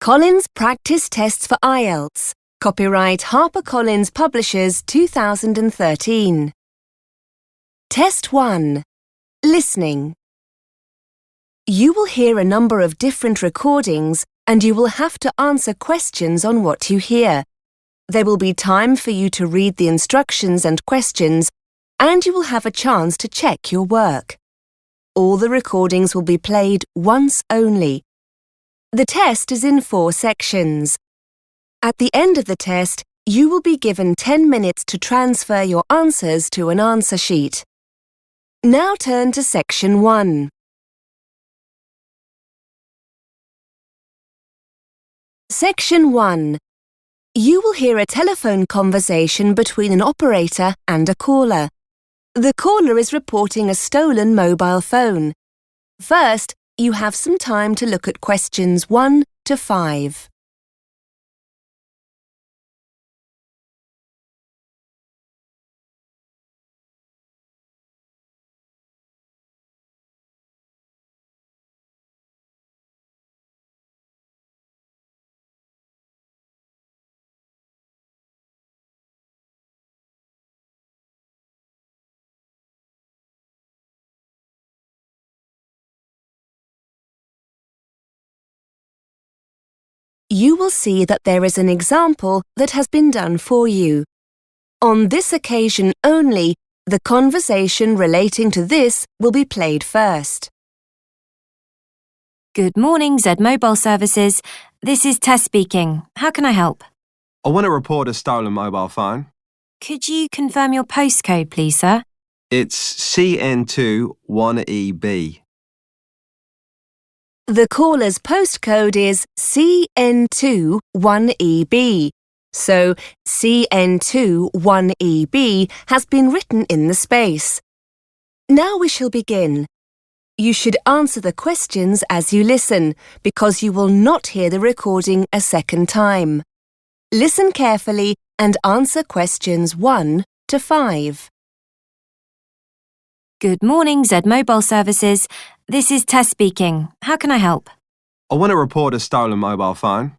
Collins Practice Tests for IELTS. Copyright HarperCollins Publishers 2013. Test 1. Listening. You will hear a number of different recordings and you will have to answer questions on what you hear. There will be time for you to read the instructions and questions, and you will have a chance to check your work. All the recordings will be played once only. The test is in 4 sections. At the end of the test, you will be given 10 minutes to transfer your answers to an answer sheet. Now turn to Section 1. Section 1. You will hear a telephone conversation between an operator and a caller. The caller is reporting a stolen mobile phone. First, you have some time to look at questions 1 to 5. You will see that there is an example that has been done for you. On this occasion only, the conversation relating to this will be played first. Good morning, Z Mobile Services. This is Tess speaking. How can I help? I want to report a stolen mobile phone. Could you confirm your postcode, please, sir? It's CN2 1EB. The caller's postcode is CN2 1EB, so CN2 1EB has been written in the space. Now we shall begin. You should answer the questions as you listen, because you will not hear the recording a second time. Listen carefully and answer questions 1 to 5. Good morning, Z Mobile Services. This is Tess speaking. How can I help? I want to report a stolen mobile phone.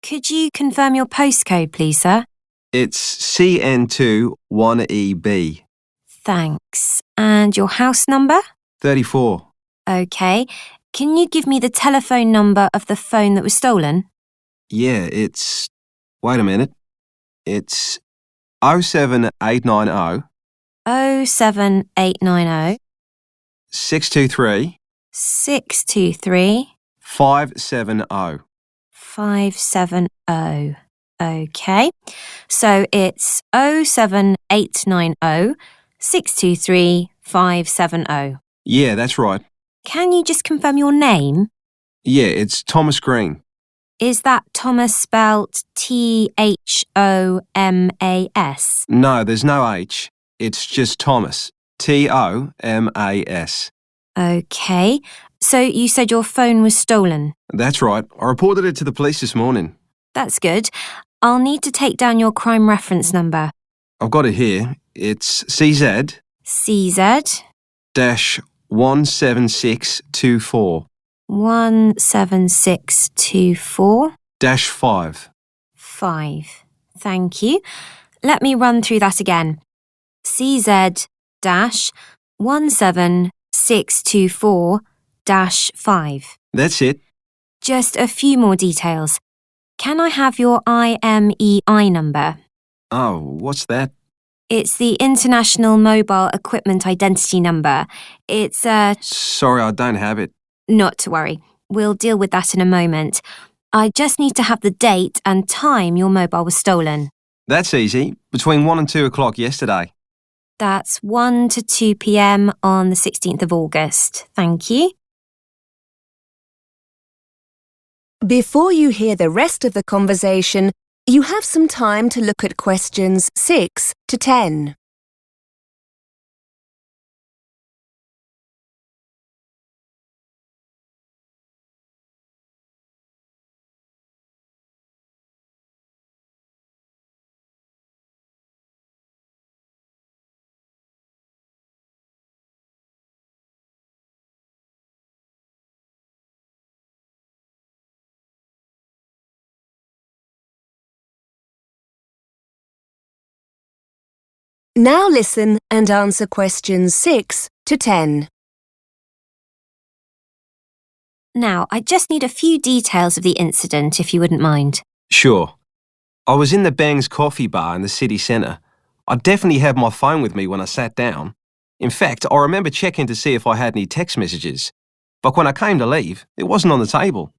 Could you confirm your postcode, please, sir? It's CN2 1EB. Thanks. And your house number? 34. OK. Can you give me the telephone number of the phone that was stolen? Yeah, it's... Wait a minute. It's 07890 07890 623 623 570. 570. OK. So it's 07890 623 570. Yeah, that's right. Can you just confirm your name? Yeah, it's Thomas Green. Is that Thomas spelt Thomas? No, there's no H. It's just Thomas. TOMAS. OK. So you said your phone was stolen. That's right. I reported it to the police this morning. That's good. I'll need to take down your crime reference number. I've got it here. It's CZ CZ dash 17624 17624 dash 5. 5. Thank you. Let me run through that again. CZ dash 17624 dash 5. That's it. Just a few more details. Can I have your IMEI number? Oh, what's that? It's the International Mobile Equipment Identity Number. It's Sorry, I don't have it. Not to worry. We'll deal with that in a moment. I just need to have the date and time your mobile was stolen. That's easy. Between 1 and 2 o'clock yesterday. That's 1 to 2 p.m. on the 16th of August. Thank you. Before you hear the rest of the conversation, you have some time to look at questions 6 to 10. Now listen and answer questions 6 to 10. Now, I just need a few details of the incident, if you wouldn't mind. Sure. I was in the Bang's coffee bar in the city centre. I definitely had my phone with me when I sat down. In fact, I remember checking to see if I had any text messages. But when I came to leave, it wasn't on the table.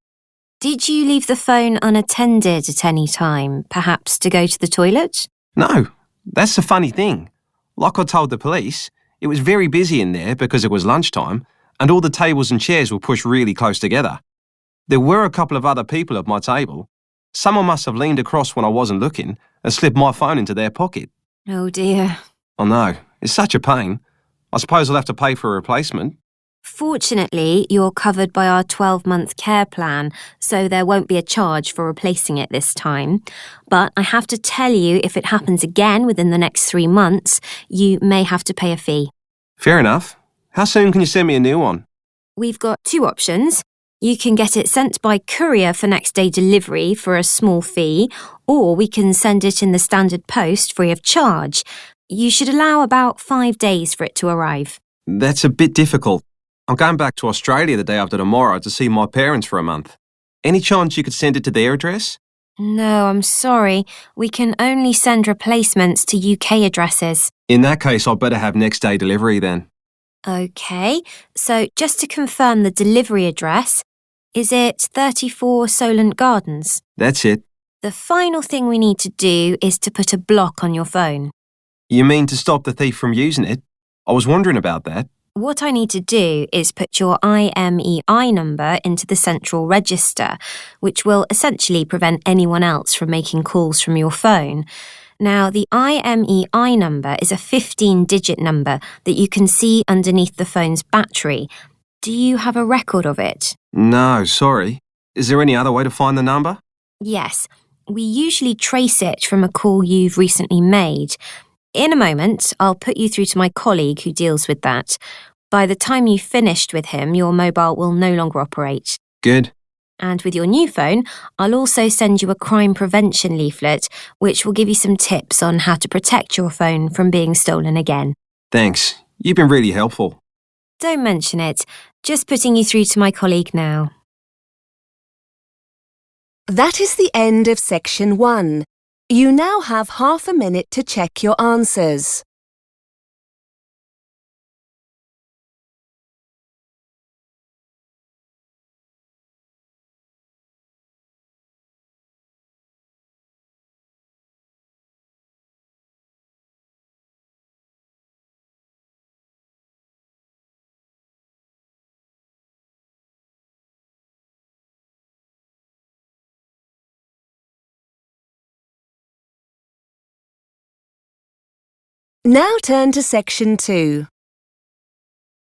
Did you leave the phone unattended at any time, perhaps to go to the toilet? No, that's the funny thing. Like I told the police, it was very busy in there because it was lunchtime and all the tables and chairs were pushed really close together. There were a couple of other people at my table. Someone must have leaned across when I wasn't looking and slipped my phone into their pocket. Oh dear. I know, it's such a pain. I suppose I'll have to pay for a replacement. Fortunately, you're covered by our 12-month care plan, so there won't be a charge for replacing it this time. But I have to tell you, if it happens again within the next 3 months, you may have to pay a fee. Fair enough. How soon can you send me a new one? We've got 2 options. You can get it sent by courier for next day delivery for a small fee, or we can send it in the standard post free of charge. You should allow about 5 days for it to arrive. That's a bit difficult. I'm going back to Australia the day after tomorrow to see my parents for a month. Any chance you could send it to their address? No, I'm sorry. We can only send replacements to UK addresses. In that case, I'd better have next day delivery then. OK, so just to confirm the delivery address, is it 34 Solent Gardens? That's it. The final thing we need to do is to put a block on your phone. You mean to stop the thief from using it? I was wondering about that. What I need to do is put your IMEI number into the central register, which will essentially prevent anyone else from making calls from your phone. Now, the IMEI number is a 15-digit number that you can see underneath the phone's battery. Do you have a record of it? No, sorry. Is there any other way to find the number? Yes. We usually trace it from a call you've recently made. In a moment, I'll put you through to my colleague who deals with that. By the time you've finished with him, your mobile will no longer operate. Good. And with your new phone, I'll also send you a crime prevention leaflet, which will give you some tips on how to protect your phone from being stolen again. Thanks. You've been really helpful. Don't mention it. Just putting you through to my colleague now. That is the end of section 1. You now have half a minute to check your answers. Now turn to section 2.